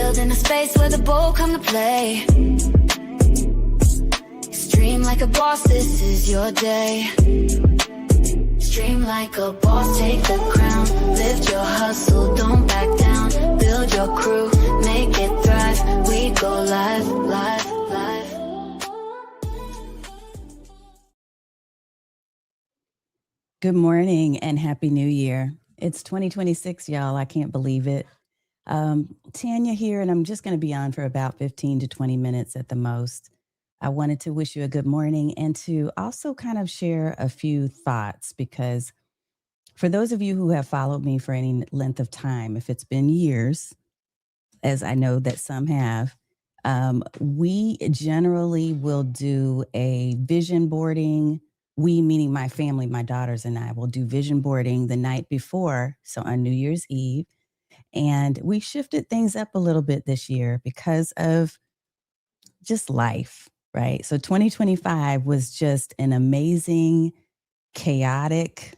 Building a space where the bold come to play. Stream like a boss, this is your day. Stream like a boss, take the crown. Lift your hustle, don't back down. Build your crew, make it thrive. We go live, live, live. Good morning and Happy New Year. It's 2026, y'all. I can't believe it. Tanya here, and I'm just going to be on for about 15 to 20 minutes at the most. I wanted to wish you a good morning and to also kind of share a few thoughts, because for those of you who have followed me for any length of time, if it's been years, as I know that some have, we generally will do a vision boarding. We, meaning my family, my daughters and I, will do vision boarding the night before, so on New Year's Eve. And we shifted things up a little bit this year because of just life, right? So 2025 was just an amazing, chaotic,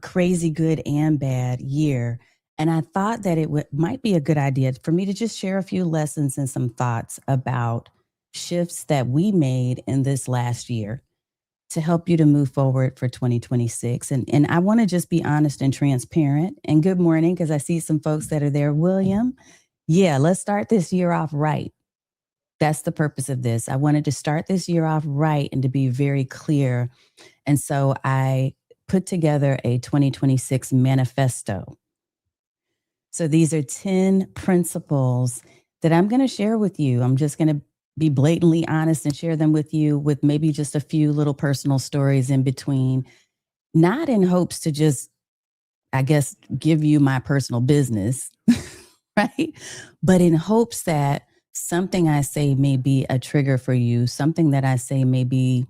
crazy good and bad year. And I thought that it might be a good idea for me to just share a few lessons and some thoughts about shifts that we made in this last year to help you to move forward for 2026. And I want to just be honest and transparent. And good morning, because I see some folks that are there. William, yeah, let's start this year off right. That's the purpose of this. I wanted to start this year off right and to be very clear. And so I put together a 2026 manifesto. So these are 10 principles that I'm going to share with you. I'm just going to be blatantly honest and share them with you, with maybe just a few little personal stories in between, not in hopes to just, I guess, give you my personal business, right? But in hopes that something I say may be a trigger for you, something that I say may be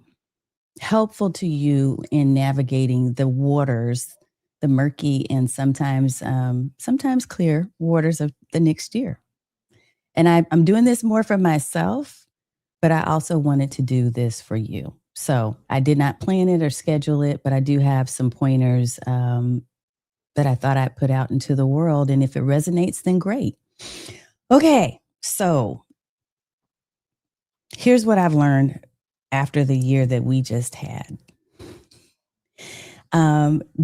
helpful to you in navigating the waters, the murky and sometimes clear waters of the next year. And I'm doing this more for myself, but I also wanted to do this for you. So I did not plan it or schedule it, but I do have some pointers that I thought I'd put out into the world. And if it resonates, then great. Okay, so here's what I've learned after the year that we just had.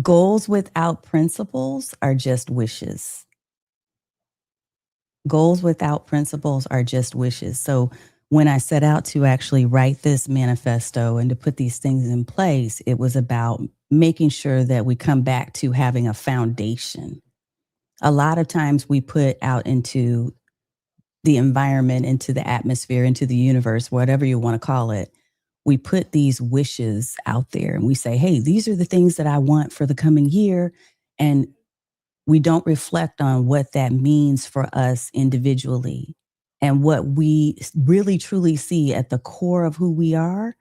Goals without principles are just wishes. Goals without principles are just wishes. So when I set out to actually write this manifesto and to put these things in place, it was about making sure that we come back to having a foundation. A lot of times we put out into the environment, into the atmosphere, into the universe, whatever you want to call it. We put these wishes out there and we say, hey, these are the things that I want for the coming year. And we don't reflect on what that means for us individually and what we really truly see at the core of who we are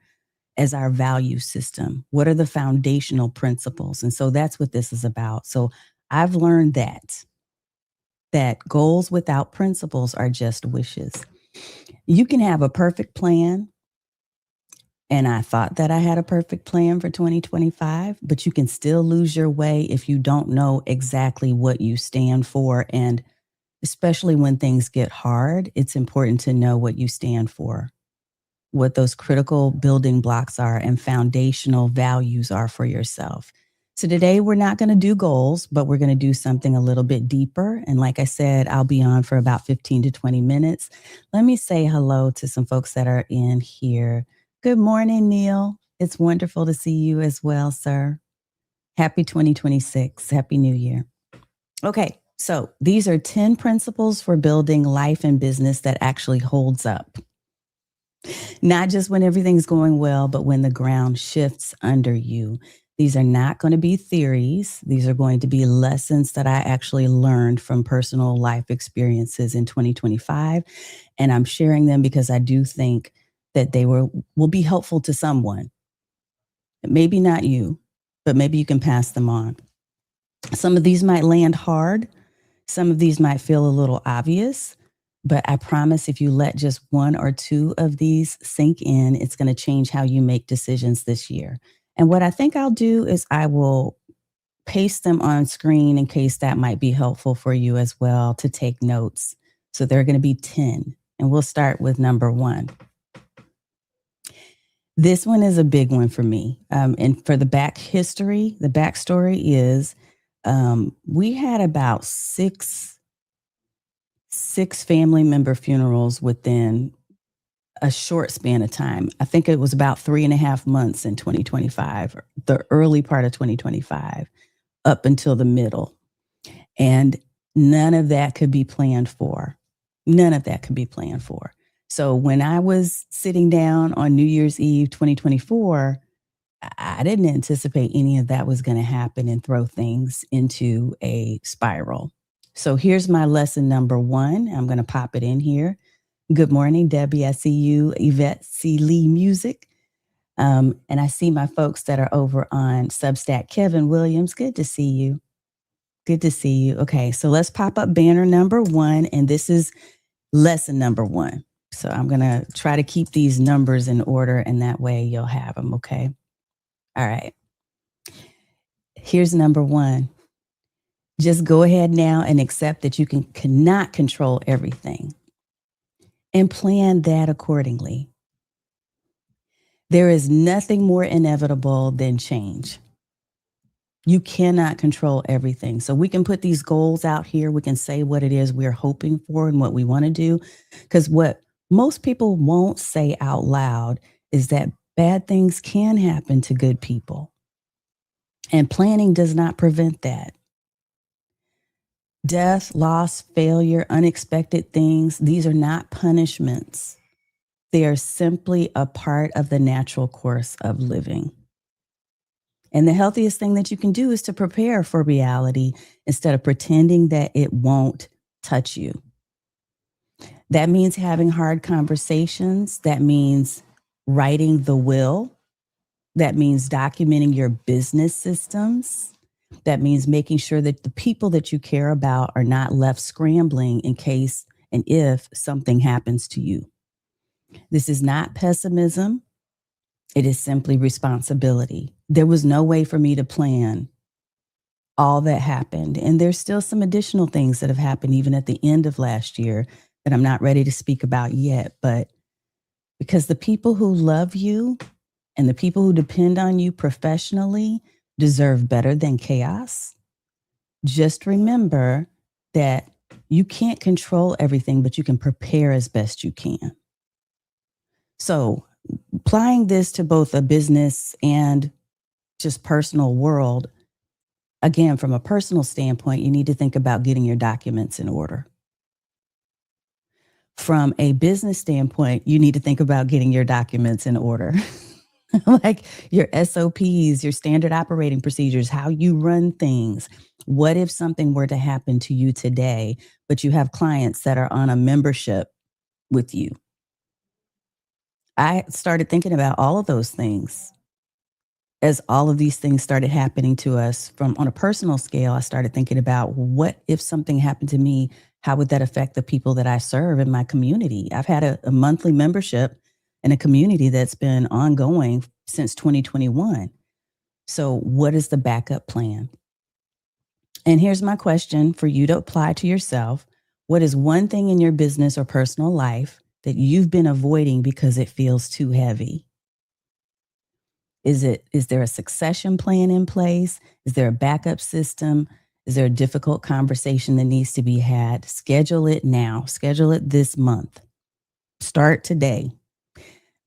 as our value system. What are the foundational principles? And so that's what this is about. So I've learned that goals without principles are just wishes. You can have a perfect plan. And I thought that I had a perfect plan for 2025, but you can still lose your way if you don't know exactly what you stand for. And especially when things get hard, it's important to know what you stand for, what those critical building blocks are and foundational values are for yourself. So today we're not going to do goals, but we're going to do something a little bit deeper. And like I said, I'll be on for about 15 to 20 minutes. Let me say hello to some folks that are in here. Good morning, Neil. It's wonderful to see you as well, sir. Happy 2026. Happy New Year. Okay, so these are 10 principles for building life and business that actually holds up. Not just when everything's going well, but when the ground shifts under you. These are not going to be theories. These are going to be lessons that I actually learned from personal life experiences in 2025. And I'm sharing them because I do think that they will be helpful to someone. Maybe not you, but maybe you can pass them on. Some of these might land hard. Some of these might feel a little obvious, but I promise if you let just one or two of these sink in, it's going to change how you make decisions this year. And what I think I'll do is I will paste them on screen in case that might be helpful for you as well to take notes. So there are going to be 10, and we'll start with number 1. This one is a big one for me. And for the backstory is we had about six family member funerals within a short span of time. I think it was about 3.5 months in 2025, the early part of 2025, up until the middle. And none of that could be planned for. None of that could be planned for. So when I was sitting down on New Year's Eve 2024, I didn't anticipate any of that was going to happen and throw things into a spiral. So here's my lesson number 1. I'm going to pop it in here. Good morning, Debbie. I see you. Yvette C. Lee Music. And I see my folks that are over on Substack. Kevin Williams, good to see you. Good to see you. Okay, so let's pop up banner number 1. And this is lesson number 1. So I'm going to try to keep these numbers in order, and that way you'll have them, okay? All right. Here's number 1. Just go ahead now and accept that you cannot control everything, and plan that accordingly. There is nothing more inevitable than change. You cannot control everything. So we can put these goals out here. We can say what it is we're hoping for and what we want to do. Because what most people won't say out loud is that bad things can happen to good people. And planning does not prevent that. Death, loss, failure, unexpected things, these are not punishments. They are simply a part of the natural course of living. And the healthiest thing that you can do is to prepare for reality instead of pretending that it won't touch you. That means having hard conversations. That means writing the will. That means documenting your business systems. That means making sure that the people that you care about are not left scrambling in case and if something happens to you. This is not pessimism. It is simply responsibility. There was no way for me to plan all that happened. And there's still some additional things that have happened even at the end of last year that I'm not ready to speak about yet. But because the people who love you and the people who depend on you professionally deserve better than chaos, just remember that you can't control everything, but you can prepare as best you can. So applying this to both a business and just personal world, again, from a personal standpoint, you need to think about getting your documents in order. From a business standpoint, you need to think about getting your documents in order. Like your SOPs, your standard operating procedures, how you run things. What if something were to happen to you today, but you have clients that are on a membership with you? I started thinking about all of those things as all of these things started happening to us on a personal scale. I started thinking about what if something happened to me, how would that affect the people that I serve in my community? I've had a monthly membership in a community that's been ongoing since 2021. So what is the backup plan? And here's my question for you to apply to yourself. What is one thing in your business or personal life that you've been avoiding because it feels too heavy? Is there a succession plan in place? Is there a backup system? Is there a difficult conversation that needs to be had? Schedule it now. Schedule it this month. Start today.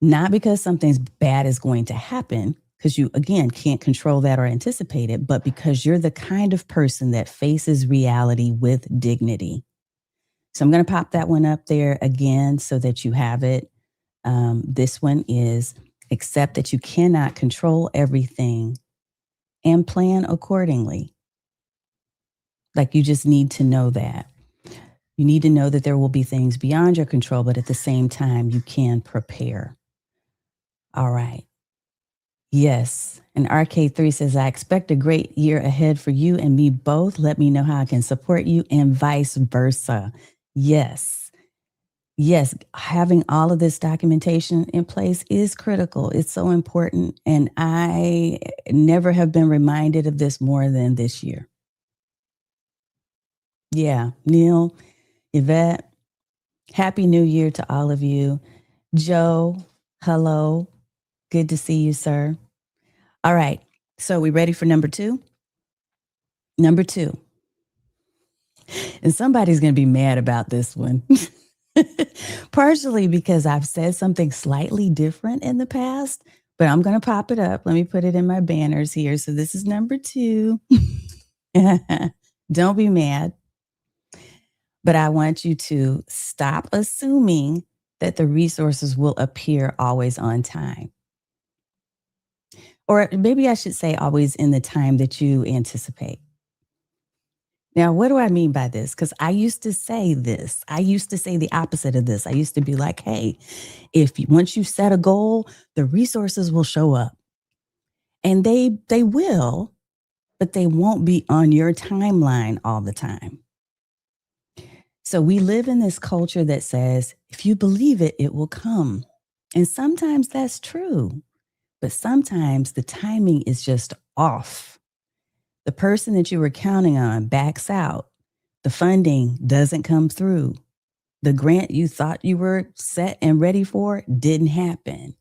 Not because something bad is going to happen, because you, again, can't control that or anticipate it, but because you're the kind of person that faces reality with dignity. So I'm going to pop that one up there again so that you have it. This one is accept that you cannot control everything and plan accordingly. Like you just need to know that. You need to know that there will be things beyond your control, but at the same time, you can prepare. All right. Yes. And RK3 says, I expect a great year ahead for you and me both. Let me know how I can support you and vice versa. Yes. yes, having all of this documentation in place is critical. It's so important. And I never have been reminded of this more than this year. Yeah. Neil, Yvette, Happy New Year to all of you. Joe, hello. Good to see you, sir. All right. So, we ready for number 2? Number 2. And somebody's going to be mad about this one. Partially because I've said something slightly different in the past, but I'm going to pop it up. Let me put it in my banners here. So this is number 2. Don't be mad. But I want you to stop assuming that the resources will appear always on time. Or maybe I should say always in the time that you anticipate. Now, what do I mean by this? Because I used to say this. I used to say the opposite of this. I used to be like, hey, once you set a goal, the resources will show up. And they will, but they won't be on your timeline all the time. So we live in this culture that says, if you believe it, it will come. And sometimes that's true, but sometimes the timing is just off. The person that you were counting on backs out. The funding doesn't come through. The grant you thought you were set and ready for didn't happen.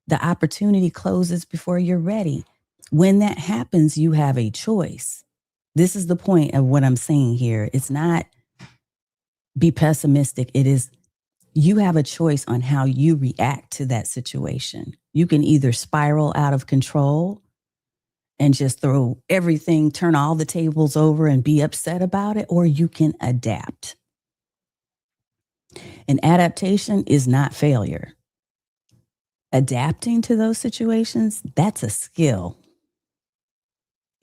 The opportunity closes before you're ready. When that happens, you have a choice. This is the point of what I'm saying here. It's not be pessimistic. It is you have a choice on how you react to that situation. You can either spiral out of control and just throw everything, turn all the tables over and be upset about it, or you can adapt. And adaptation is not failure. Adapting to those situations, that's a skill.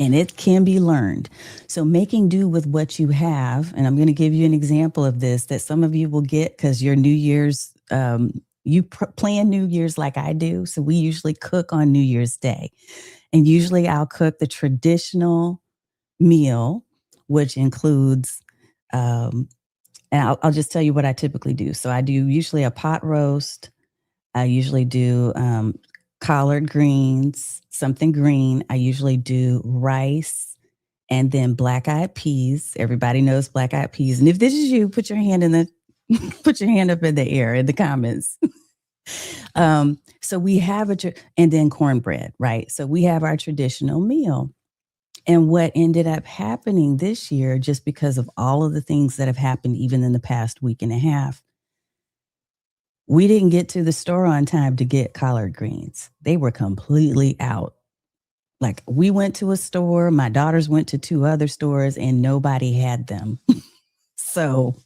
And it can be learned. So making do with what you have, and I'm going to give you an example of this that some of you will get because your New Year's, you plan New Year's like I do. So we usually cook on New Year's Day. And usually I'll cook the traditional meal, which includes, and I'll just tell you what I typically do. So I do usually a pot roast. I usually do collard greens, something green. I usually do rice and then black-eyed peas. Everybody knows black-eyed peas. And if this is you, put your hand put your hand up in the air in the comments. So we have and then cornbread, right? So we have our traditional meal. And what ended up happening this year, just because of all of the things that have happened, even in the past week and a half, we didn't get to the store on time to get collard greens. They were completely out. Like we went to a store, my daughters went to 2 other stores, and nobody had them. So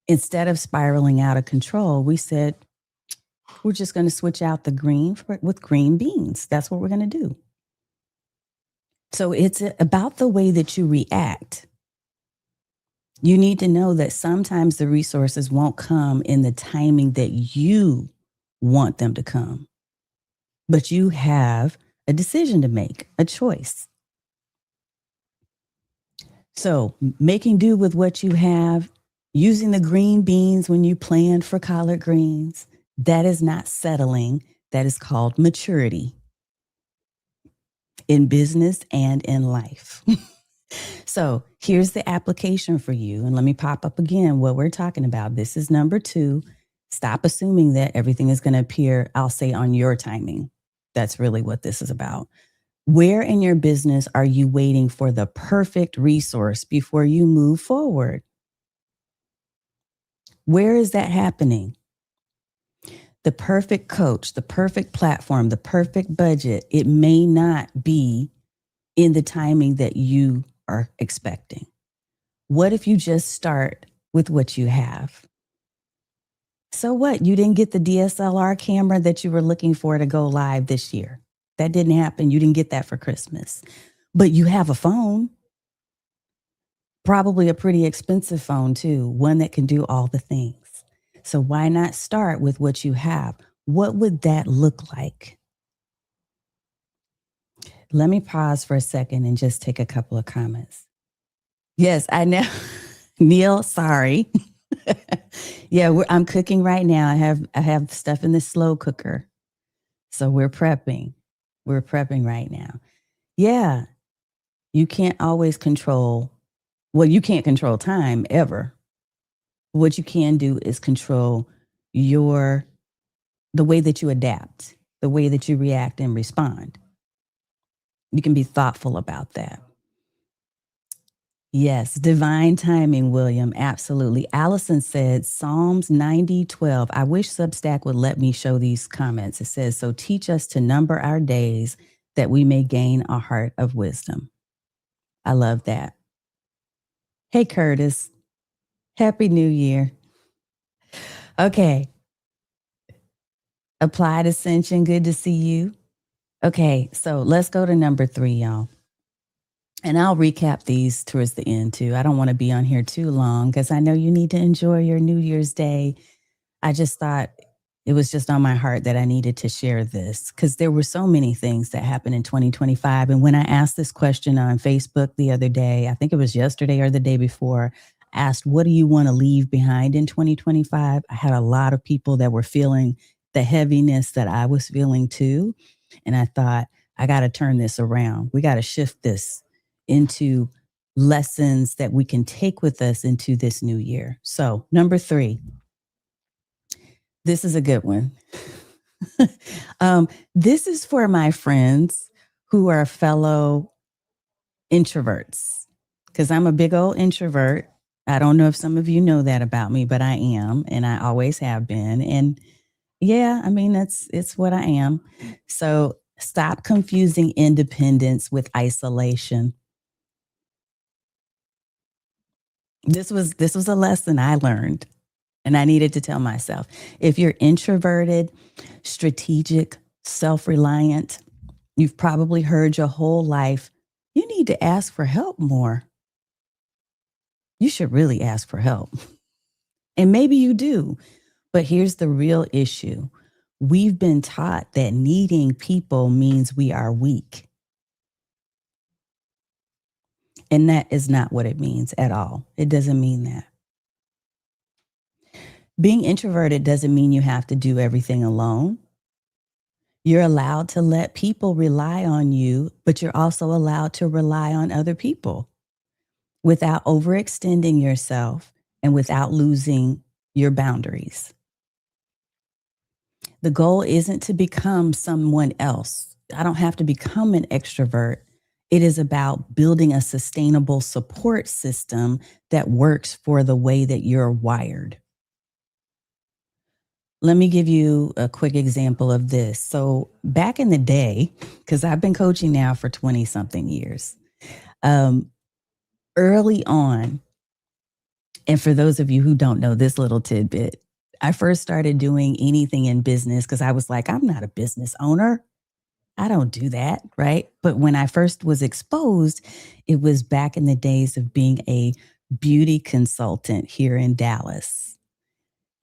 instead of spiraling out of control, we said, we're just going to switch out the green with green beans. That's what we're going to do. So it's about the way that you react. You need to know that sometimes the resources won't come in the timing that you want them to come. But you have a decision to make, a choice. So making do with what you have, using the green beans when you planned for collard greens, that is not settling. That is called maturity in business and in life. So here's the application for you. And let me pop up again what we're talking about. This is number 2. Stop assuming that everything is going to appear, I'll say, on your timing. That's really what this is about. Where in your business are you waiting for the perfect resource before you move forward? Where is that happening? The perfect coach, the perfect platform, the perfect budget, it may not be in the timing that you are expecting. What if you just start with what you have? So what? You didn't get the DSLR camera that you were looking for to go live this year. That didn't happen. You didn't get that for Christmas. But you have a phone, probably a pretty expensive phone too, one that can do all the things. So why not start with what you have? What would that look like? Let me pause for a second and just take a couple of comments. Yes, I know. Neil, sorry. Yeah, I'm cooking right now. I have stuff in the slow cooker. So we're prepping. We're prepping right now. Yeah, you can't always control, well, you can't control time ever. What you can do is control your the way that you adapt, the way that you react and respond. You can be thoughtful about that. Yes, divine timing, William. Absolutely. Allison said Psalms 90:12. I wish Substack would let me show these comments. It says, so teach us to number our days that we may gain a heart of wisdom. I love that. Hey, Curtis. Happy New Year. Okay. Applied Ascension. Good to see you. Okay. So let's go to number 3, y'all. And I'll recap these towards the end too. I don't want to be on here too long because I know you need to enjoy your New Year's Day. I just thought it was just on my heart that I needed to share this because there were so many things that happened in 2025. And when I asked this question on Facebook the other day, I think it was yesterday or the day before, asked, what do you want to leave behind in 2025? I had a lot of people that were feeling the heaviness that I was feeling too. And I thought, I got to turn this around. We got to shift this into lessons that we can take with us into this new year. So, number 3, this is a good one. This is for my friends who are fellow introverts, because I'm a big old introvert. I don't know if some of you know that about me, but I am, and I always have been. And yeah, I mean, it's what I am. So stop confusing independence with isolation. This was a lesson I learned, and I needed to tell myself. If you're introverted, strategic, self-reliant, you've probably heard your whole life, you need to ask for help more. You should really ask for help. And maybe you do. But here's the real issue. We've been taught that needing people means we are weak. And that is not what it means at all. It doesn't mean that. Being introverted doesn't mean you have to do everything alone. You're allowed to let people rely on you, but you're also allowed to rely on other people without overextending yourself and without losing your boundaries. The goal isn't to become someone else. I don't have to become an extrovert. It is about building a sustainable support system that works for the way that you're wired. Let me give you a quick example of this. So back in the day, because I've been coaching now for 20 something years, early on, and for those of you who don't know this little tidbit, I first started doing anything in business because I was like, I'm not a business owner. I don't do that, right? But when I first was exposed, it was back in the days of being a beauty consultant here in Dallas.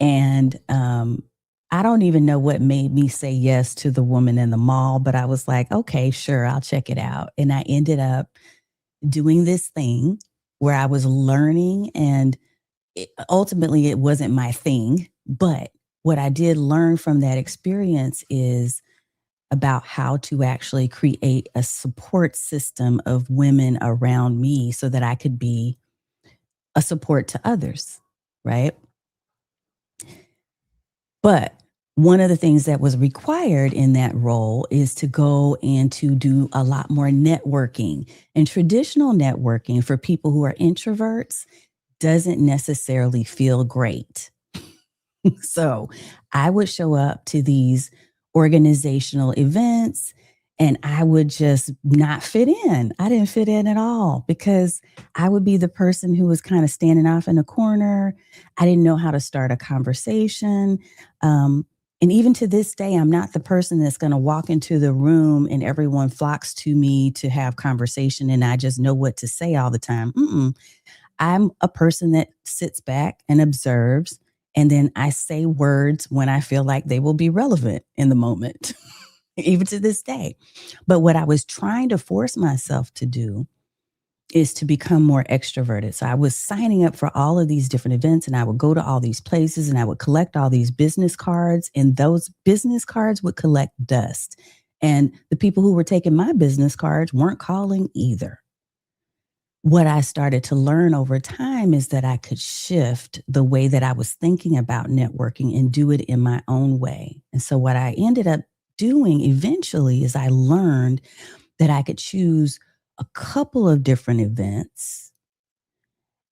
And I don't even know what made me say yes to the woman in the mall, but I was like, okay, sure, I'll check it out. And I ended up doing this thing where I was learning, and ultimately it wasn't my thing. But what I did learn from that experience is about how to actually create a support system of women around me so that I could be a support to others, right? But one of the things that was required in that role is to go and to do a lot more networking. And traditional networking for people who are introverts doesn't necessarily feel great. So I would show up to these organizational events and I would just not fit in. I didn't fit in at all because I would be the person who was kind of standing off in a corner. I didn't know how to start a conversation. And even to this day, I'm not the person that's going to walk into the room and everyone flocks to me to have conversation and I just know what to say all the time. I'm a person that sits back and observes, and then I say words when I feel like they will be relevant in the moment, even to this day. But what I was trying to force myself to do is to become more extroverted. So I was signing up for all of these different events, and I would go to all these places, and I would collect all these business cards, and those business cards would collect dust. And the people who were taking my business cards weren't calling either. What I started to learn over time is that I could shift the way that I was thinking about networking and do it in my own way. And so what I ended up doing eventually is I learned that I could choose a couple of different events,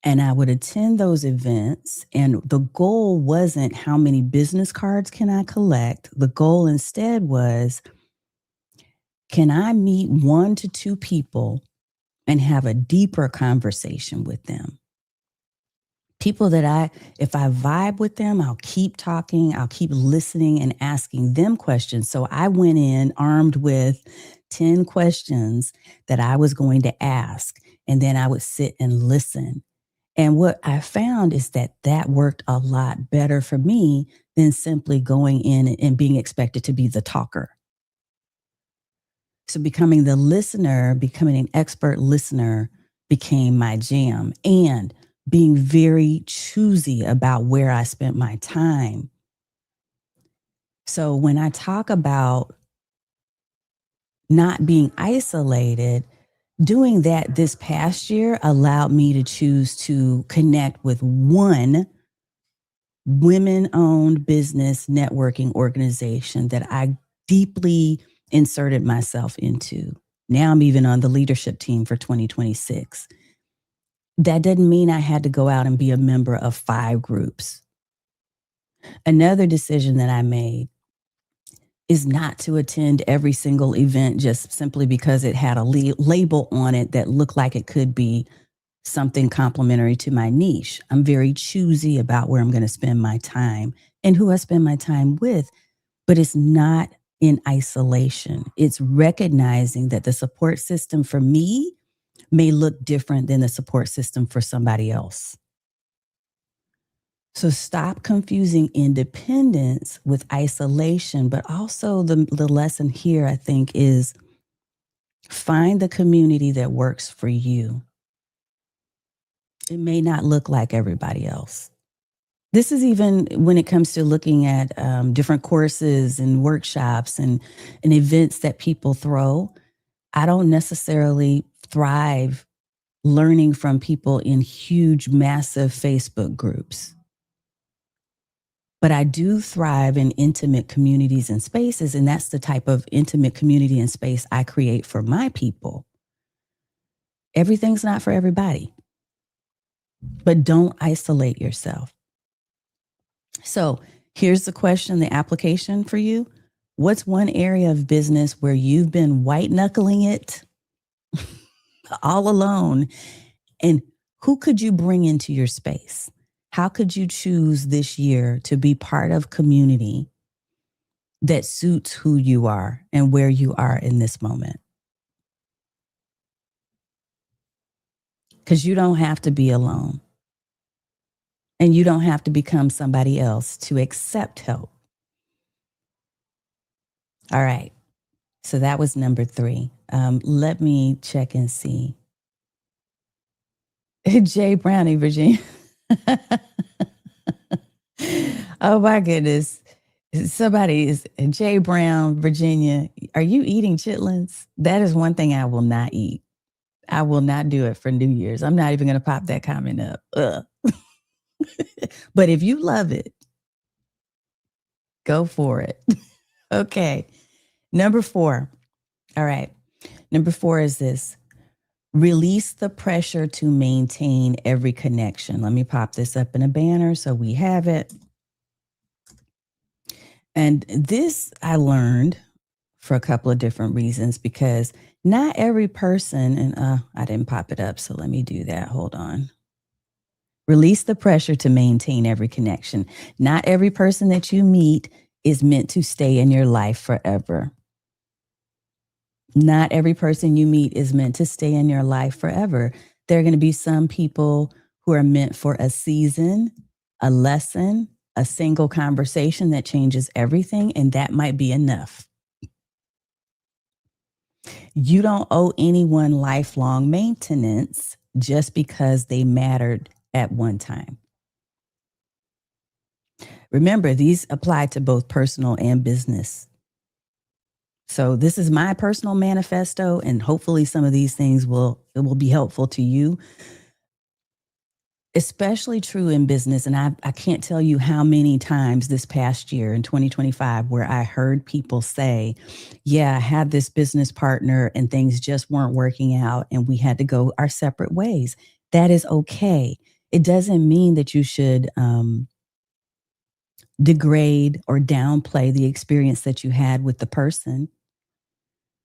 and I would attend those events. And the goal wasn't how many business cards can I collect. The goal instead was, can I meet 1 to 2 people and have a deeper conversation with them? People that if I vibe with them, I'll keep talking, I'll keep listening and asking them questions. So I went in armed with 10 questions that I was going to ask, and then I would sit and listen. And what I found is that that worked a lot better for me than simply going in and being expected to be the talker. So becoming the listener, becoming an expert listener became my jam, and being very choosy about where I spent my time. So when I talk about not being isolated, doing that this past year allowed me to choose to connect with one women-owned business networking organization that I deeply inserted myself into. Now I'm even on the leadership team for 2026. That doesn't mean I had to go out and be a member of 5 groups. Another decision that I made is not to attend every single event just simply because it had a label on it that looked like it could be something complementary to my niche. I'm very choosy about where I'm going to spend my time and who I spend my time with, but it's not in isolation. It's recognizing that the support system for me may look different than the support system for somebody else. So stop confusing independence with isolation, but also the lesson here, I think, is find the community that works for you. It may not look like everybody else. This is even when it comes to looking at different courses and workshops and events that people throw. I don't necessarily thrive learning from people in huge, massive Facebook groups. But I do thrive in intimate communities and spaces, and that's the type of intimate community and space I create for my people. Everything's not for everybody, but don't isolate yourself. So here's the question, the application for you. What's one area of business where you've been white knuckling it all alone? And who could you bring into your space? How could you choose this year to be part of community that suits who you are and where you are in this moment? Because you don't have to be alone. And you don't have to become somebody else to accept help. All right. So that was number 3. Let me check and see. Jay Brownie, Virginia. Oh my goodness. Somebody is Jay Brown, Virginia. Are you eating chitlins? That is one thing I will not eat. I will not do it for New Year's. I'm not even going to pop that comment up. But if you love it, go for it. Okay. Number 4. All right. Number 4 is this. Release the pressure to maintain every connection. Let me pop this up in a banner so we have it. And this I learned for a couple of different reasons, because not every person, and I didn't pop it up, so let me do that. Hold on. Release the pressure to maintain every connection. Not every person that you meet is meant to stay in your life forever. Not every person you meet is meant to stay in your life forever. There are going to be some people who are meant for a season, a lesson, a single conversation that changes everything, and that might be enough. You don't owe anyone lifelong maintenance just because they mattered at one time. Remember, these apply to both personal and business. So this is my personal manifesto, and hopefully some of these things will be helpful to you. Especially true in business. And I can't tell you how many times this past year in 2025 where I heard people say, yeah, I had this business partner and things just weren't working out and we had to go our separate ways. That is okay. It doesn't mean that you should degrade or downplay the experience that you had with the person,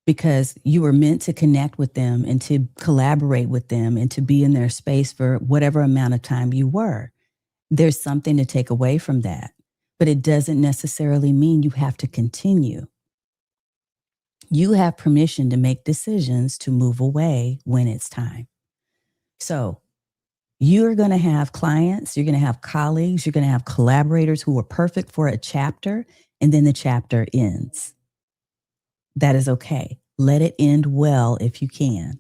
because you were meant to connect with them and to collaborate with them and to be in their space for whatever amount of time you were. There's something to take away from that, but it doesn't necessarily mean you have to continue. You have permission to make decisions to move away when it's time. So you're going to have clients, you're going to have colleagues, you're going to have collaborators who are perfect for a chapter, and then the chapter ends. That is okay. Let it end well if you can.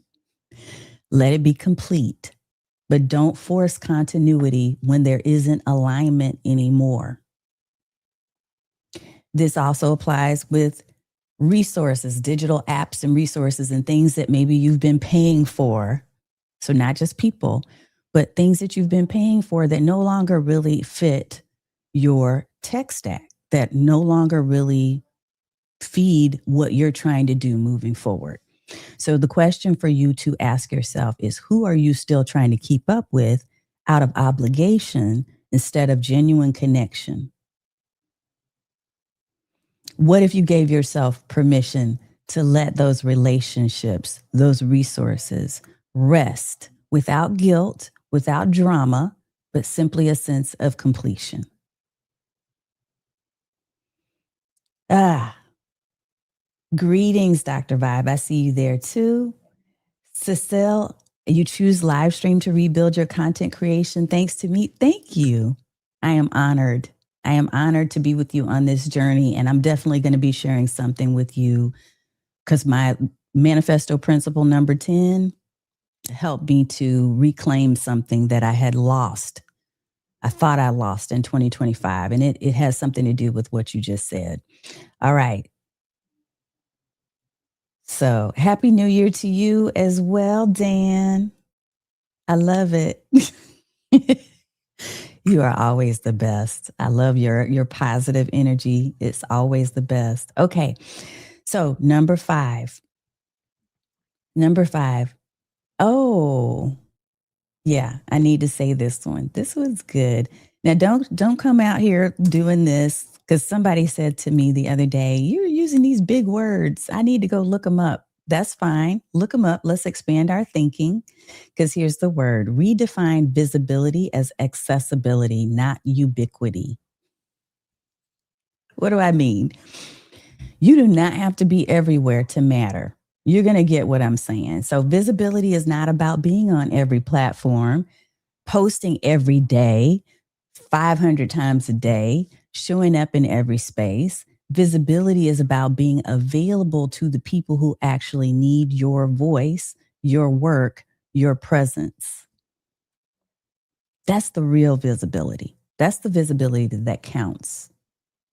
Let it be complete, but don't force continuity when there isn't alignment anymore. This also applies with resources, digital apps and resources and things that maybe you've been paying for. So not just people, but things that you've been paying for that no longer really fit your tech stack, that no longer really feed what you're trying to do moving forward. So the question for you to ask yourself is, who are you still trying to keep up with out of obligation instead of genuine connection? What if you gave yourself permission to let those relationships, those resources rest without guilt, without drama, but simply a sense of completion? Ah, greetings, Dr. Vibe. I see you there too. Cecile, you choose live stream to rebuild your content creation thanks to me. Thank you. I am honored. I am honored to be with you on this journey. And I'm definitely going to be sharing something with you because my manifesto principle number 10 helped me to reclaim something that I had lost. I thought I lost in 2025. And it has something to do with what you just said. All right. So happy New Year to you as well, Dan. I love it. You are always the best. I love your positive energy. It's always the best. Okay. So number 5. Number 5. Oh, yeah, I need to say this one. This was good. Now don't come out here doing this, because somebody said to me the other day, "You're using these big words. I need to go look them up." That's fine. Look them up. Let's expand our thinking, because here's the word. Redefine visibility as accessibility, not ubiquity. What do I mean? You do not have to be everywhere to matter. You're going to get what I'm saying. So visibility is not about being on every platform, posting every day, 500 times a day, showing up in every space. Visibility is about being available to the people who actually need your voice, your work, your presence. That's the real visibility. That's the visibility that counts.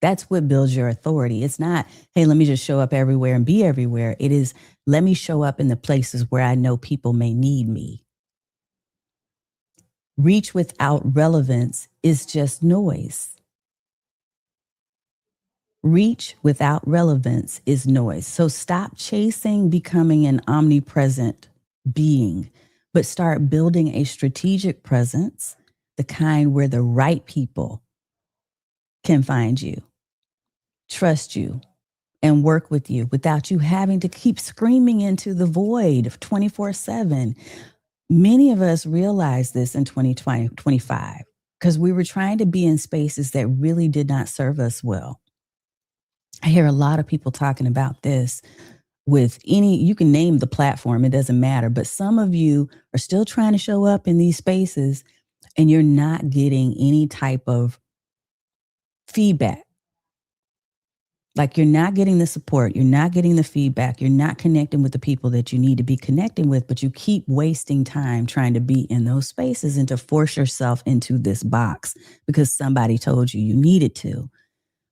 That's what builds your authority. It's not, hey, let me just show up everywhere and be everywhere. It is, let me show up in the places where I know people may need me. Reach without relevance is just noise. Reach without relevance is noise. So stop chasing becoming an omnipresent being, but start building a strategic presence, the kind where the right people can find you, trust you, and work with you without you having to keep screaming into the void 24/7. Many of us realized this in 2025 because we were trying to be in spaces that really did not serve us well. I hear a lot of people talking about this with you can name the platform, it doesn't matter, but some of you are still trying to show up in these spaces and you're not getting any type of feedback. Like you're not getting the support, you're not getting the feedback, you're not connecting with the people that you need to be connecting with, but you keep wasting time trying to be in those spaces and to force yourself into this box because somebody told you you needed to.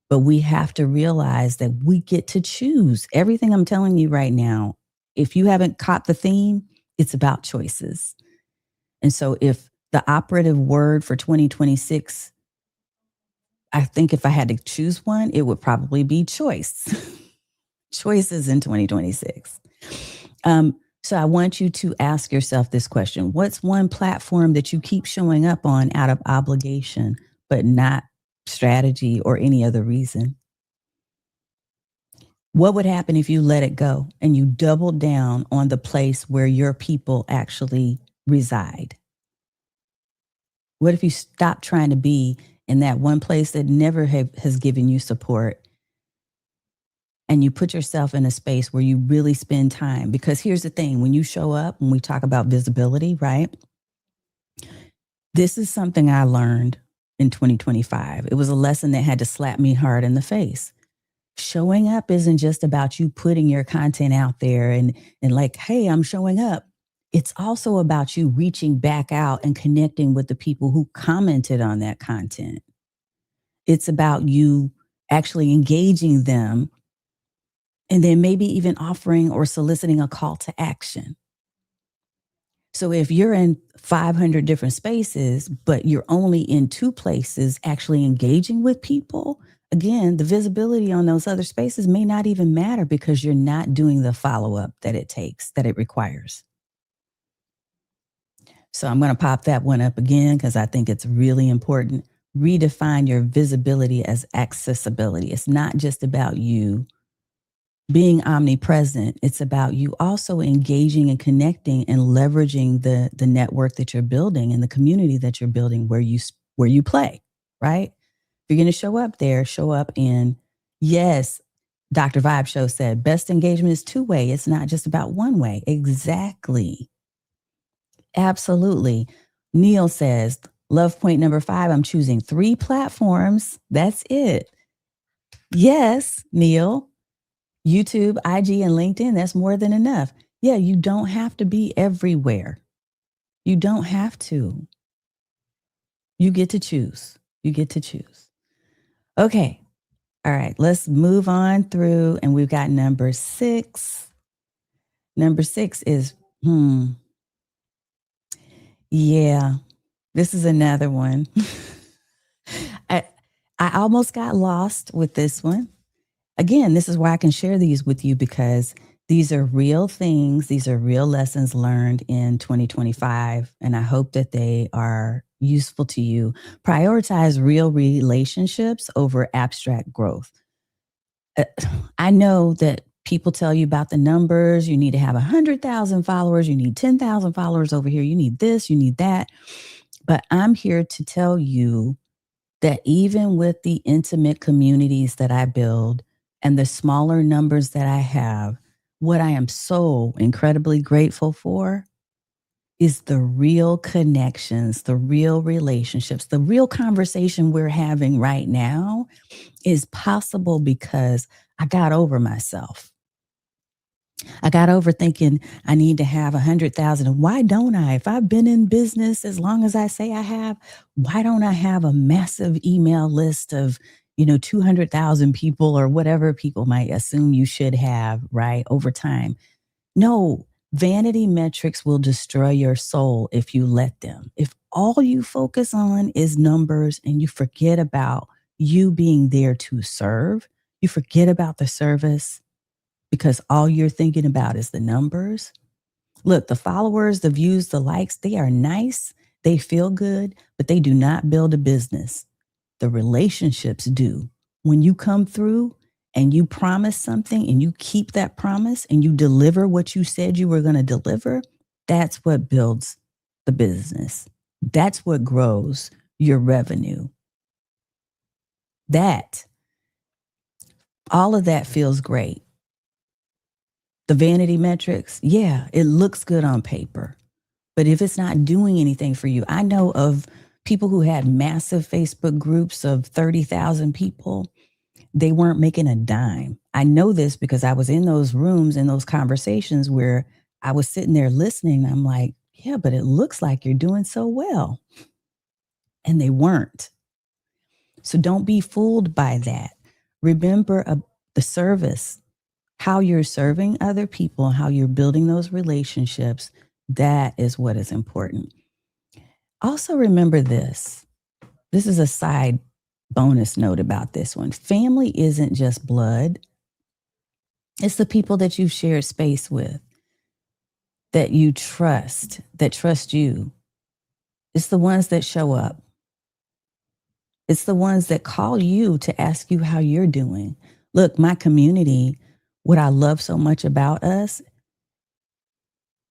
But we have to realize that we get to choose. Everything I'm telling you right now, if you haven't caught the theme, it's about choices. And so if the operative word for 2026, I think if I had to choose one, it would probably be choice. Choices in 2026. So I want you to ask yourself this question. What's one platform that you keep showing up on out of obligation, but not strategy or any other reason? What would happen if you let it go and you doubled down on the place where your people actually reside? What if you stop trying to be in that one place that never has given you support and you put yourself in a space where you really spend time? Because here's the thing, when you show up, when we talk about visibility, right? This is something I learned in 2025. It was a lesson that had to slap me hard in the face. Showing up isn't just about you putting your content out there and like, hey, I'm showing up. It's also about you reaching back out and connecting with the people who commented on that content. It's about you actually engaging them and then maybe even offering or soliciting a call to action. So if you're in 500 different spaces, but you're only in 2 places actually engaging with people, again, the visibility on those other spaces may not even matter because you're not doing the follow-up that it takes, that it requires. So I'm going to pop that one up again because I think it's really important. Redefine your visibility as accessibility. It's not just about you being omnipresent. It's about you also engaging and connecting and leveraging the network that you're building and the community that you're building where you play, right? If you're going to show up there, show up in, yes, Dr. Vibe Show said, best engagement is 2-way. It's not just about 1-way. Exactly. Absolutely. Neil says, love point number 5, I'm choosing 3 platforms. That's it. Yes, Neil. YouTube, IG, and LinkedIn, that's more than enough. Yeah, you don't have to be everywhere. You don't have to. You get to choose. You get to choose. Okay. All right. Let's move on through. And we've got number 6. Number 6 is, yeah, this is another one. I almost got lost with this one. Again, this is why I can share these with you because these are real things. These are real lessons learned in 2025. And I hope that they are useful to you. Prioritize real relationships over abstract growth. I know that people tell you about the numbers. You need to have 100,000 followers. You need 10,000 followers over here. You need this, you need that. But I'm here to tell you that even with the intimate communities that I build and the smaller numbers that I have, what I am so incredibly grateful for is the real connections, the real relationships, the real conversation we're having right now is possible because I got over myself. I got over thinking I need to have 100,000. And why don't I? If I've been in business as long as I say I have, why don't I have a massive email list of, 200,000 people or whatever people might assume you should have, right, over time? No, vanity metrics will destroy your soul if you let them. If all you focus on is numbers and you forget about you being there to serve, you forget about the service, because all you're thinking about is the numbers. Look, the followers, the views, the likes, they are nice. They feel good, but they do not build a business. The relationships do. When you come through and you promise something and you keep that promise and you deliver what you said you were going to deliver, that's what builds the business. That's what grows your revenue. All of that feels great. The vanity metrics, yeah, it looks good on paper. But if it's not doing anything for you, I know of people who had massive Facebook groups of 30,000 people. they weren't making a dime. I know this because I was in those rooms, in those conversations where I was sitting there listening. I'm like, yeah, but it looks like you're doing so well. And they weren't. So don't be fooled by that. Remember the service, how you're serving other people, how you're building those relationships. That is what is important. Also, remember this. This is a side bonus note about this one. Family isn't just blood, it's the people that you've shared space with, that you trust, that trust you. It's the ones that show up. It's the ones that call you to ask you how you're doing. Look, my community, what I love so much about us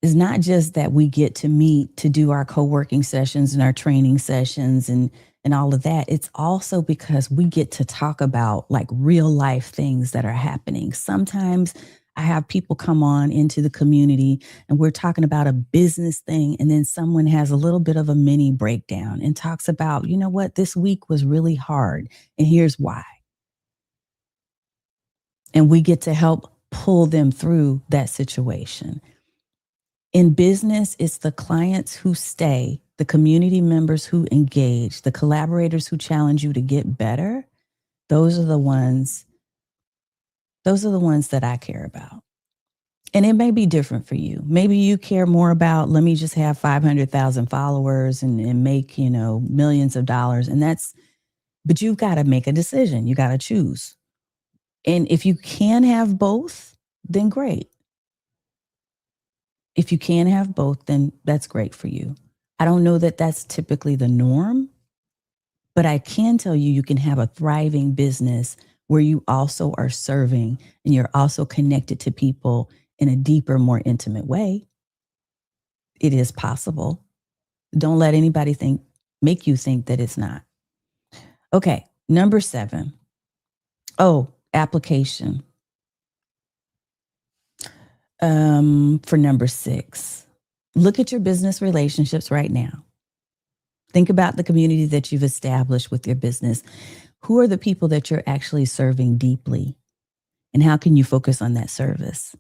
is not just that we get to meet to do our co-working sessions and our training sessions and all of that. It's also because we get to talk about like real life things that are happening. Sometimes I have people come on into the community and we're talking about a business thing, and then someone has a little bit of a mini breakdown and talks about, you know what, this week was really hard and here's why. And we get to help pull them through that situation. In business, it's the clients who stay, the community members who engage, the collaborators who challenge you to get better. Those are the ones that I care about. And it may be different for you. Maybe you care more about, let me just have 500,000 followers and make, millions of dollars. But you've got to make a decision. You got to choose. And if you can have both, then great. If you can have both, then that's great for you. I don't know that that's typically the norm, but I can tell you, you can have a thriving business where you also are serving and you're also connected to people in a deeper, more intimate way. It is possible. Don't let anybody make you think that it's not. Okay, number 7. Oh, application. For number 6, look at your business relationships right now. Think about the community that you've established with your business. Who are the people that you're actually serving deeply? And how can you focus on that service?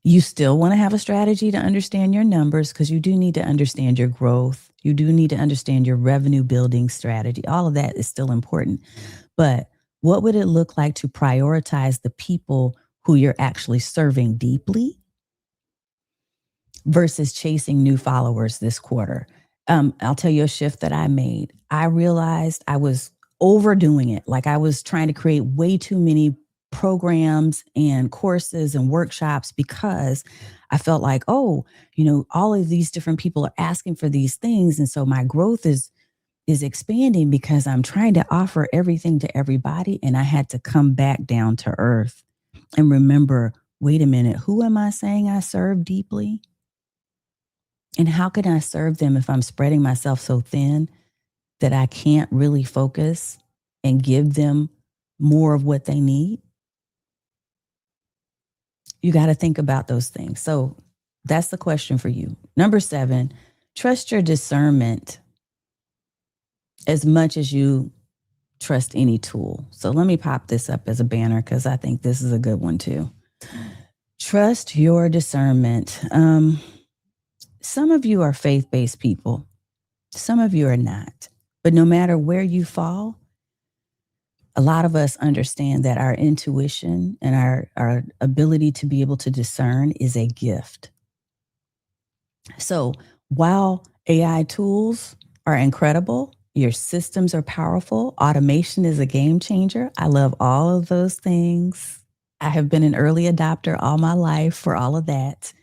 You still want to have a strategy to understand your numbers, because you do need to understand your growth. You do need to understand your revenue building strategy. All of that is still important. But what would it look like to prioritize the people who you're actually serving deeply versus chasing new followers this quarter? I'll tell you a shift that I made. I realized I was overdoing it. Like I was trying to create way too many programs and courses and workshops because I felt like, all of these different people are asking for these things. And so my growth is expanding because I'm trying to offer everything to everybody. And I had to come back down to earth and remember, wait a minute, who am I saying I serve deeply? And how can I serve them if I'm spreading myself so thin that I can't really focus and give them more of what they need? You got to think about those things. So that's the question for you. Number 7, trust your discernment as much as you trust any tool. So let me pop this up as a banner because I think this is a good one too. Trust your discernment. Some of you are faith-based people. Some of you are not. But no matter where you fall, a lot of us understand that our intuition and our ability to be able to discern is a gift. So while AI tools are incredible, your systems are powerful, automation is a game changer. I love all of those things. I have been an early adopter all my life for all of that.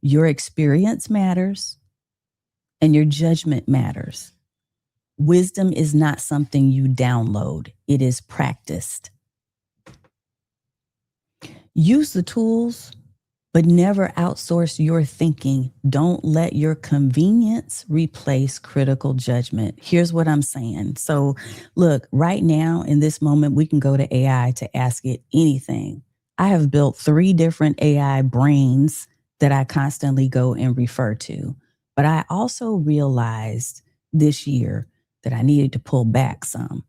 Your experience matters and your judgment matters. Wisdom is not something you download. It is practiced. Use the tools, but never outsource your thinking. Don't let your convenience replace critical judgment. Here's what I'm saying. So look, right now in this moment, we can go to AI to ask it anything. I have built 3 different AI brains that I constantly go and refer to. But I also realized this year that I needed to pull back some.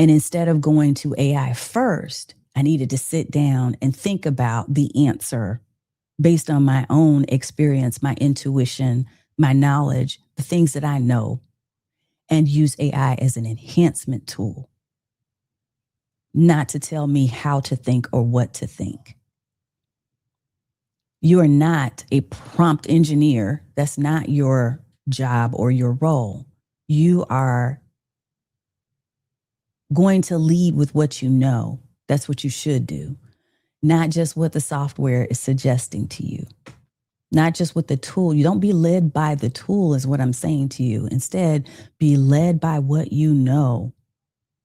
And instead of going to AI first, I needed to sit down and think about the answer based on my own experience, my intuition, my knowledge, the things that I know, and use AI as an enhancement tool, not to tell me how to think or what to think. You are not a prompt engineer. That's not your job or your role. You are going to lead with what you know. That's what you should do, not just what the software is suggesting to you, not just with the tool. You don't be led by the tool, is what I'm saying to you. Instead, be led by what you know.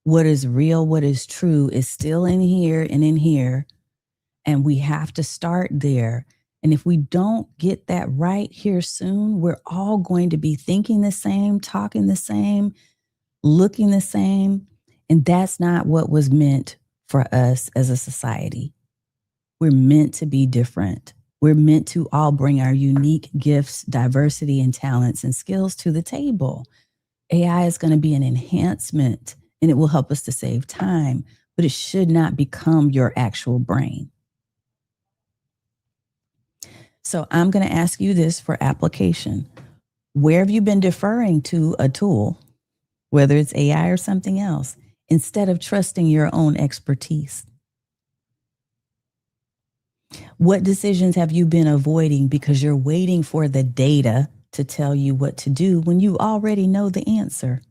What is real, what is true is still in here and in here. And we have to start there. And if we don't get that right here soon, we're all going to be thinking the same, talking the same, looking the same. And that's not what was meant for us as a society. We're meant to be different. We're meant to all bring our unique gifts, diversity, and talents and skills to the table. AI is going to be an enhancement, and it will help us to save time, but it should not become your actual brain. So I'm going to ask you this for application. Where have you been deferring to a tool, whether it's AI or something else, instead of trusting your own expertise? What decisions have you been avoiding because you're waiting for the data to tell you what to do when you already know the answer?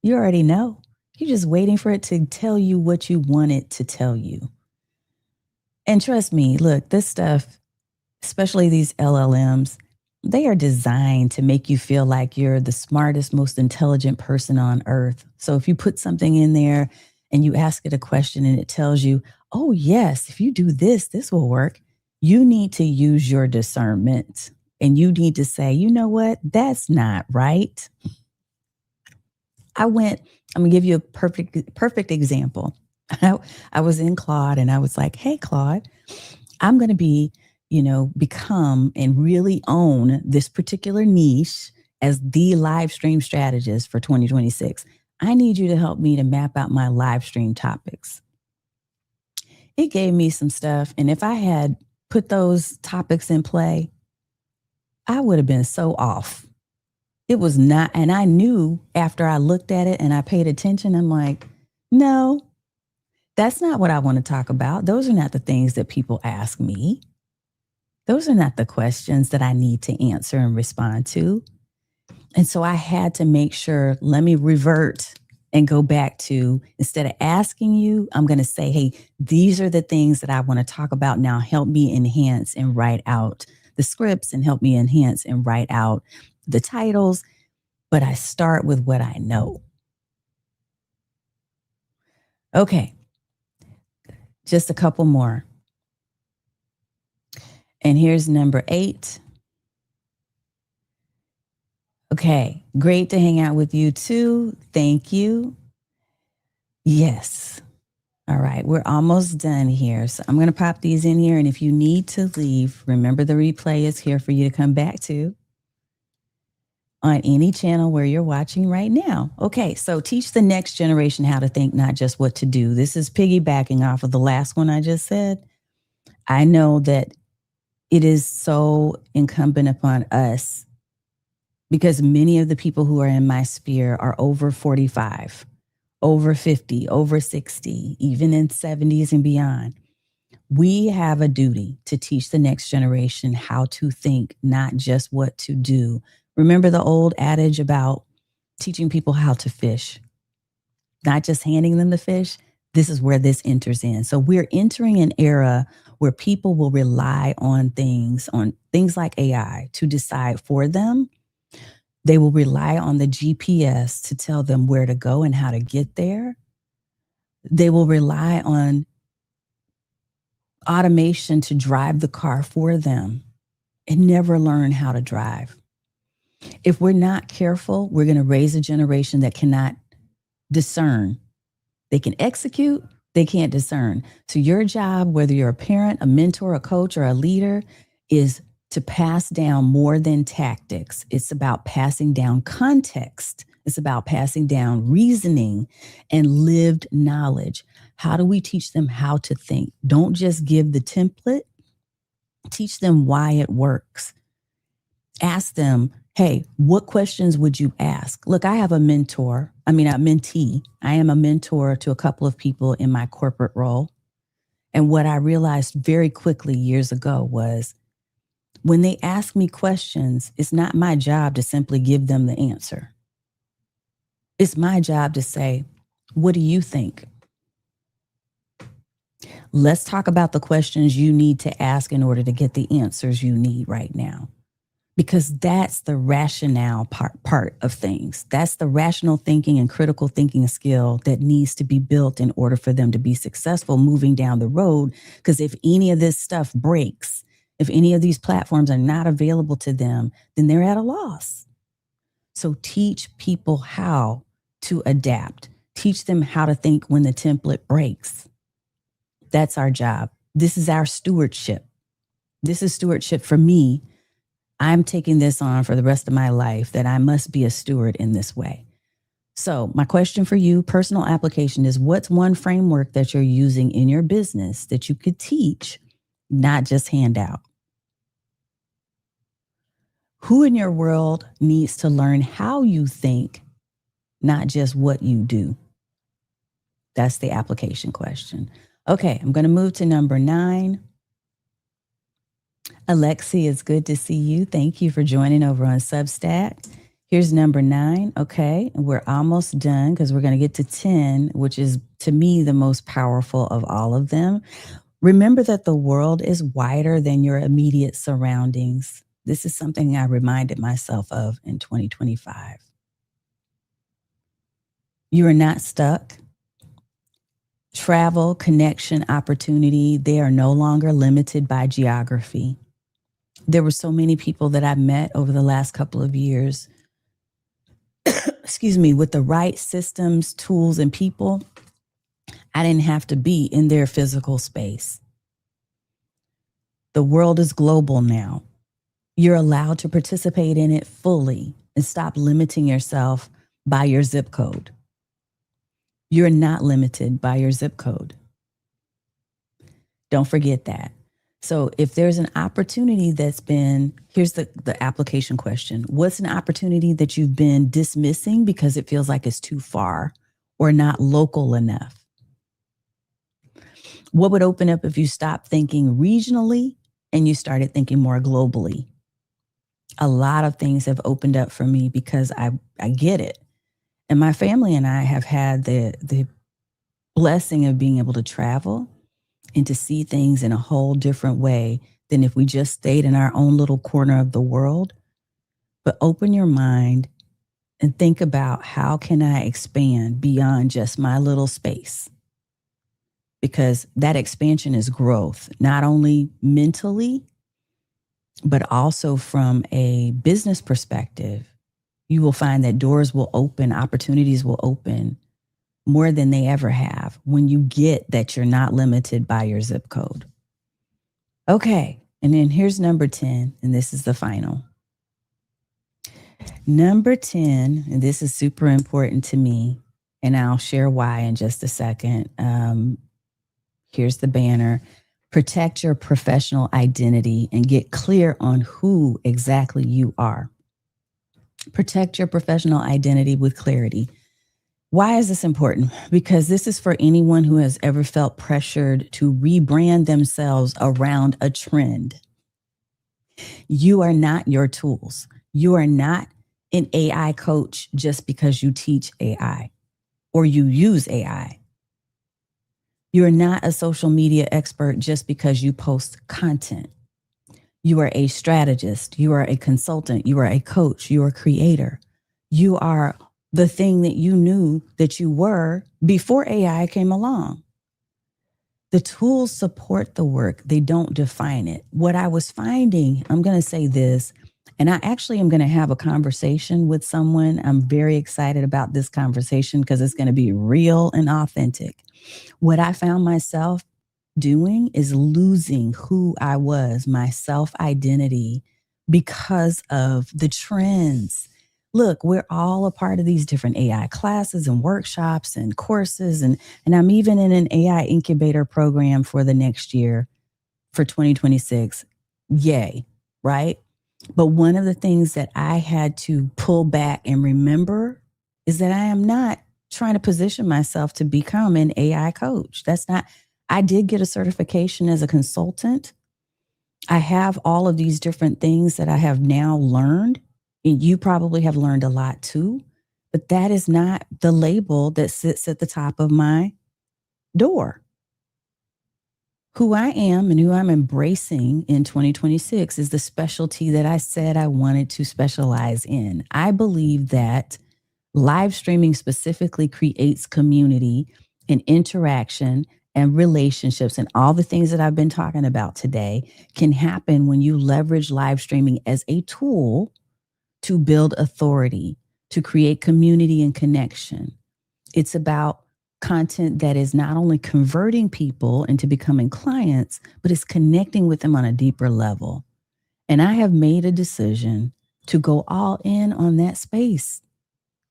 You already know. You're just waiting for it to tell you what you want it to tell you. And trust me, look, this stuff, especially these LLMs, they are designed to make you feel like you're the smartest, most intelligent person on earth. So if you put something in there and you ask it a question and it tells you, oh, yes, if you do this, this will work, you need to use your discernment. And you need to say, you know what? That's not right. I'm going to give you a perfect example. I was in Claude and I was like, hey, Claude, I'm going to become and really own this particular niche as the live stream strategist for 2026. I need you to help me to map out my live stream topics. It gave me some stuff. And if I had put those topics in play, I would have been so off. It was not. And I knew after I looked at it and I paid attention, I'm like, no, that's not what I want to talk about. Those are not the things that people ask me. Those are not the questions that I need to answer and respond to. And so I had to make sure, let me revert and go back to, instead of asking you, I'm going to say, hey, these are the things that I want to talk about now. Help me enhance and write out the scripts and help me enhance and write out the titles. But I start with what I know. Okay. Just a couple more. And here's number 8. Okay, great to hang out with you too. Thank you. Yes. All right, we're almost done here. So I'm going to pop these in here. And if you need to leave, remember the replay is here for you to come back to on any channel where you're watching right now. Okay, so teach the next generation how to think, not just what to do. This is piggybacking off of the last one I just said. I know that it is so incumbent upon us, because many of the people who are in my sphere are over 45, over 50, over 60, even in 70s and beyond. We have a duty to teach the next generation how to think, not just what to do. Remember the old adage about teaching people how to fish, not just handing them the fish? This is where this enters in. So we're entering an era where people will rely on things like AI to decide for them. They will rely on the GPS to tell them where to go and how to get there. They will rely on automation to drive the car for them and never learn how to drive. If we're not careful, we're going to raise a generation that cannot discern. They can execute, they can't discern. So your job, whether you're a parent, a mentor, a coach, or a leader, is to pass down more than tactics. It's about passing down context It's about passing down reasoning and lived knowledge. How do we teach them how to think? Don't just give the template, teach them why it works. Ask them, hey, what questions would you ask? Look, I have a mentee. I am a mentor to a couple of people in my corporate role. And what I realized very quickly years ago was when they ask me questions, it's not my job to simply give them the answer. It's my job to say, what do you think? Let's talk about the questions you need to ask in order to get the answers you need right now. Because that's the rationale part of things. That's the rational thinking and critical thinking skill that needs to be built in order for them to be successful moving down the road. Because if any of this stuff breaks, if any of these platforms are not available to them, then they're at a loss. So teach people how to adapt. Teach them how to think when the template breaks. That's our job. This is our stewardship. This is stewardship for me. I'm taking this on for the rest of my life, that I must be a steward in this way. So my question for you, personal application, is what's one framework that you're using in your business that you could teach, not just hand out? Who in your world needs to learn how you think, not just what you do? That's the application question. Okay, I'm going to move to number 9. Alexi, it's good to see you. Thank you for joining over on Substack. Here's number 9. Okay, we're almost done because we're going to get to 10, which is, to me, the most powerful of all of them. Remember that the world is wider than your immediate surroundings. This is something I reminded myself of in 2025. You are not stuck. Travel, connection, opportunity, they are no longer limited by geography. There were so many people that I met over the last couple of years, excuse me, with the right systems, tools, and people. I didn't have to be in their physical space. The world is global now. You're allowed to participate in it fully and stop limiting yourself by your zip code. You're not limited by your zip code. Don't forget that. So if there's an opportunity here's the application question. What's an opportunity that you've been dismissing because it feels like it's too far or not local enough? What would open up if you stopped thinking regionally and you started thinking more globally? A lot of things have opened up for me because I get it. And my family and I have had the blessing of being able to travel and to see things in a whole different way than if we just stayed in our own little corner of the world. But open your mind and think about, how can I expand beyond just my little space? Because that expansion is growth, not only mentally, but also from a business perspective. You will find that doors will open, opportunities will open more than they ever have when you get that you're not limited by your zip code. Okay, and then here's number 10, and this is the final. Number 10, and this is super important to me, and I'll share why in just a second. Here's the banner. Protect your professional identity and get clear on who exactly you are. Protect your professional identity with clarity. Why is this important? Because this is for anyone who has ever felt pressured to rebrand themselves around a trend. You are not your tools. You are not an AI coach just because you teach AI or you use AI. You are not a social media expert just because you post content. You are a strategist. You are a consultant. You are a coach. You are a creator. You are the thing that you knew that you were before AI came along. The tools support the work. They don't define it. What I was finding, I'm going to say this, and I actually am going to have a conversation with someone. I'm very excited about this conversation because it's going to be real and authentic. What I found myself doing is losing who I was, my self-identity, because of the trends. look, we're all a part of these different AI classes and workshops and courses. And I'm even in an AI incubator program for the next year for 2026. Yay, right? But one of the things that I had to pull back and remember is that I am not trying to position myself to become an AI coach. That's not, I did get a certification as a consultant. I have all of these different things that I have now learned, and you probably have learned a lot too, but that is not the label that sits at the top of my door. Who I am and who I'm embracing in 2026 is the specialty that I said I wanted to specialize in. I believe that live streaming specifically creates community and interaction and relationships, and all the things that I've been talking about today can happen when you leverage live streaming as a tool to build authority, to create community and connection. It's about content that is not only converting people into becoming clients, but it's connecting with them on a deeper level. And I have made a decision to go all in on that space.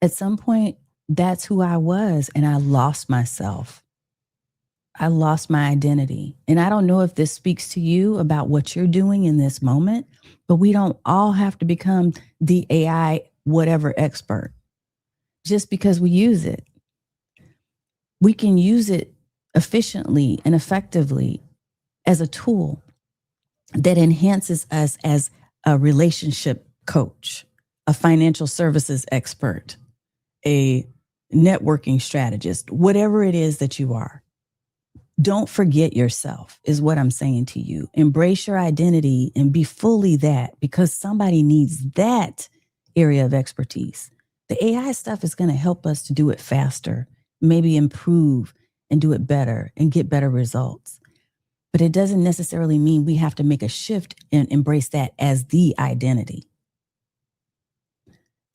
At some point, that's who I was, and I lost myself. I lost my identity. And I don't know if this speaks to you about what you're doing in this moment, but we don't all have to become the AI whatever expert just because we use it. We can use it efficiently and effectively as a tool that enhances us as a relationship coach, a financial services expert, a networking strategist, whatever it is that you are. Don't forget yourself, is what I'm saying to you. Embrace your identity and be fully that, because somebody needs that area of expertise. The AI stuff is going to help us to do it faster, maybe improve and do it better and get better results. But it doesn't necessarily mean we have to make a shift and embrace that as the identity.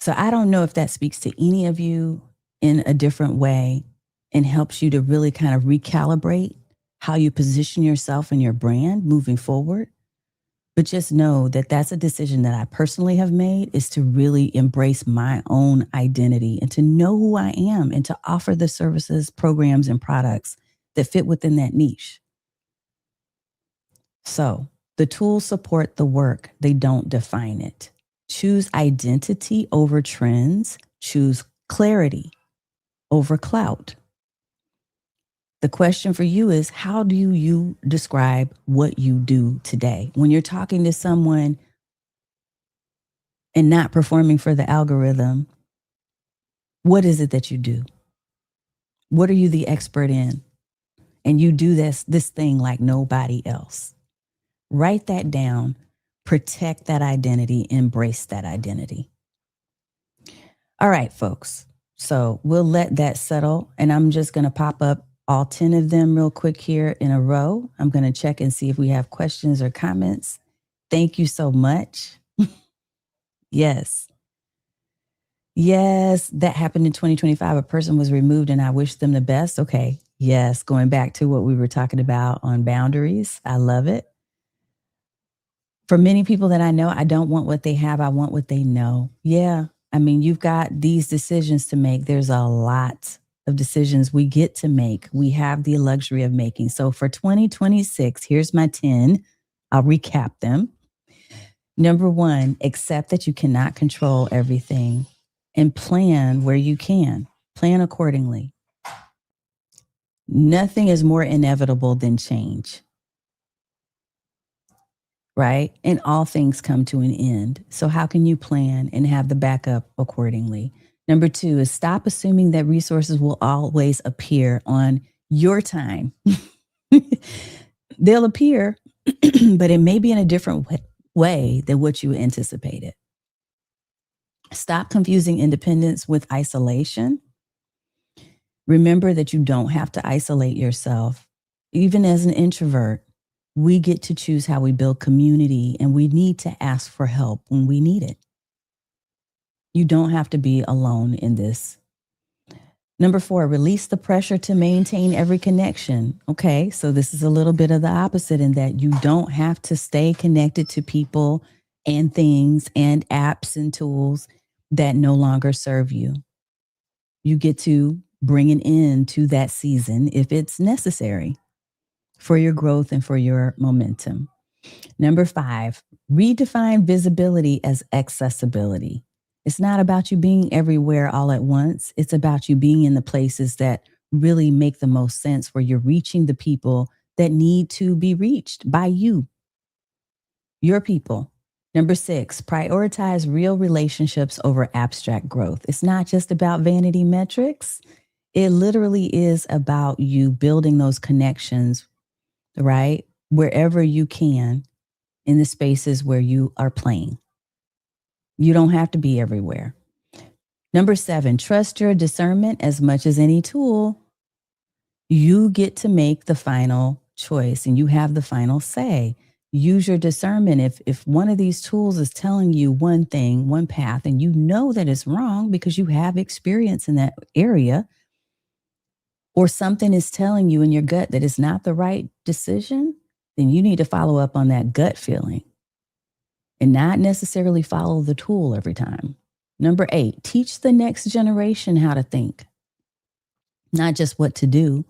So I don't know if that speaks to any of you in a different way and helps you to really kind of recalibrate how you position yourself and your brand moving forward. But just know that that's a decision that I personally have made, is to really embrace my own identity and to know who I am and to offer the services, programs, and products that fit within that niche. So the tools support the work. They don't define it. Choose identity over trends. Choose clarity over clout. The question for you is, how do you describe what you do today? When you're talking to someone and not performing for the algorithm, what is it that you do? What are you the expert in? And you do this thing like nobody else. Write that down, protect that identity, embrace that identity. All right, folks. So we'll let that settle, and I'm just going to pop up all 10 of them real quick here in a row. I'm going to check and see if we have questions or comments. Thank you so much. Yes. Yes, that happened in 2025. A person was removed and I wish them the best. Okay. Yes, going back to what we were talking about on boundaries. I love it. For many people that I know, I don't want what they have. I want what they know. Yeah. I mean, you've got these decisions to make. There's a lot of decisions we get to make. We have the luxury of making. So for 2026, here's my 10. I'll recap them. Number 1, accept that you cannot control everything and plan where you can. Plan accordingly. Nothing is more inevitable than change, right? And all things come to an end. So how can you plan and have the backup accordingly? Number 2 is stop assuming that resources will always appear on your time. They'll appear, but it may be in a different way than what you anticipated. Stop confusing independence with isolation. Remember that you don't have to isolate yourself. Even as an introvert, we get to choose how we build community, and we need to ask for help when we need it. You don't have to be alone in this. Number 4, release the pressure to maintain every connection. Okay, so this is a little bit of the opposite in that you don't have to stay connected to people and things and apps and tools. that no longer serve you. You get to bring an end to that season if it's necessary for your growth and for your momentum. Number 5, redefine visibility as accessibility. It's not about you being everywhere all at once. It's about you being in the places that really make the most sense, where you're reaching the people that need to be reached by you, your people. Number 6, prioritize real relationships over abstract growth. It's not just about vanity metrics. It literally is about you building those connections, right? Wherever you can, in the spaces where you are playing. You don't have to be everywhere. Number 7, trust your discernment as much as any tool. You get to make the final choice and you have the final say. Use your discernment. If one of these tools is telling you one thing, one path, and you know that it's wrong because you have experience in that area, or something is telling you in your gut that it's not the right decision, then you need to follow up on that gut feeling and not necessarily follow the tool every time. Number 8, teach the next generation how to think, not just what to do.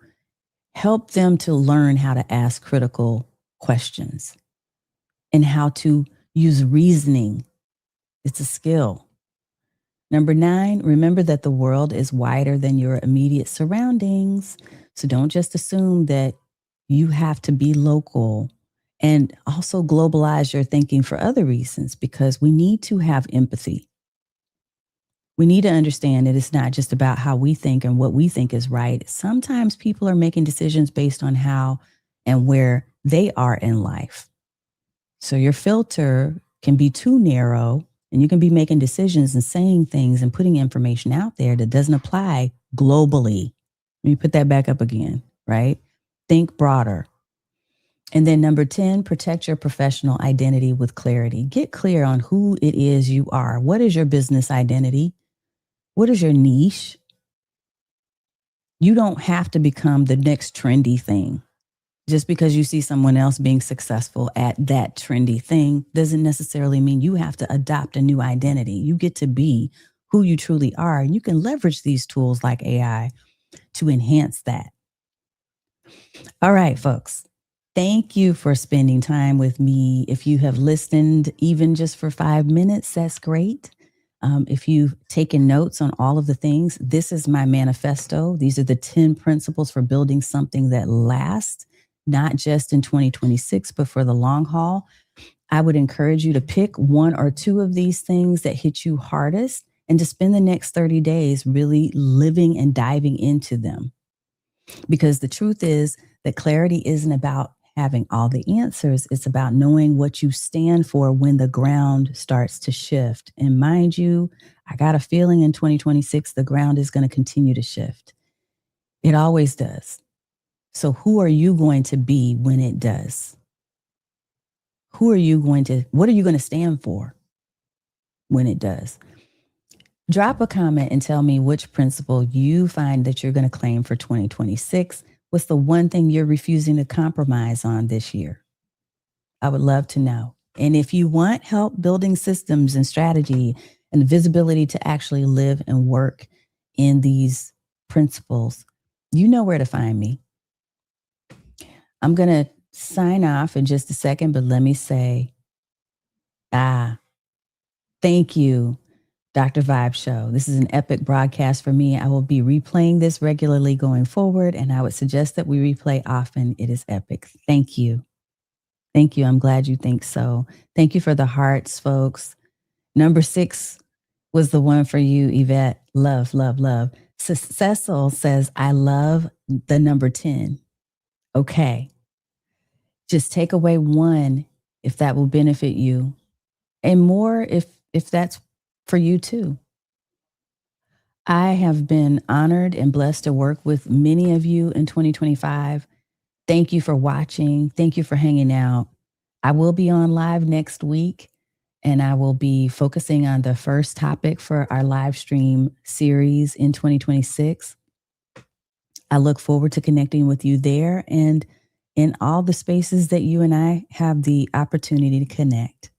Help them to learn how to ask critical questions and how to use reasoning. It's a skill. Number 9, remember that the world is wider than your immediate surroundings. So don't just assume that you have to be local, and also globalize your thinking for other reasons, because we need to have empathy. We need to understand that it's not just about how we think and what we think is right. Sometimes people are making decisions based on how and where they are in life. So your filter can be too narrow, and you can be making decisions and saying things and putting information out there that doesn't apply globally. Let me put that back up again, right? Think broader. And then number 10, protect your professional identity with clarity. Get clear on who it is you are. What is your business identity? What is your niche? You don't have to become the next trendy thing. Just because you see someone else being successful at that trendy thing doesn't necessarily mean you have to adopt a new identity. You get to be who you truly are. And you can leverage these tools like AI to enhance that. All right, folks. Thank you for spending time with me. If you have listened even just for 5 minutes, that's great. If you've taken notes on all of the things, this is my manifesto. These are the 10 principles for building something that lasts, not just in 2026, but for the long haul. I would encourage you to pick 1 or 2 of these things that hit you hardest and to spend the next 30 days really living and diving into them. Because the truth is that clarity isn't about having all the answers. It's about knowing what you stand for when the ground starts to shift. And mind you, I got a feeling in 2026, the ground is going to continue to shift. It always does. So who are you going to be when it does? What are you going to stand for when it does? Drop a comment and tell me which principle you find that you're going to claim for 2026. What's the one thing you're refusing to compromise on this year? I would love to know. And if you want help building systems and strategy and visibility to actually live and work in these principles, you know where to find me. I'm going to sign off in just a second, but let me say, thank you, Dr. Vibe Show. This is an epic broadcast for me. I will be replaying this regularly going forward, and I would suggest that we replay often. It is epic. Thank you. Thank you. I'm glad you think so. Thank you for the hearts, folks. Number 6 was the one for you, Yvette. Love, love, love. Cecil says, I love the number 10. Okay. Just take away 1 if that will benefit you, and more if that's for you too. I have been honored and blessed to work with many of you in 2025. Thank you for watching. Thank you for hanging out. I will be on live next week, and I will be focusing on the first topic for our live stream series in 2026. I look forward to connecting with you there and in all the spaces that you and I have the opportunity to connect.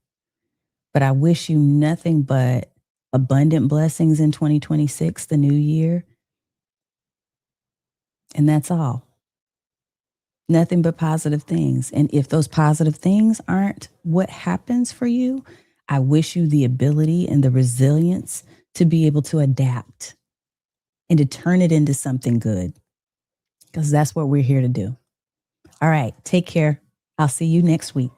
But I wish you nothing but abundant blessings in 2026, the new year. And that's all. Nothing but positive things. And if those positive things aren't what happens for you, I wish you the ability and the resilience to be able to adapt and to turn it into something good, because that's what we're here to do. All right. Take care. I'll see you next week.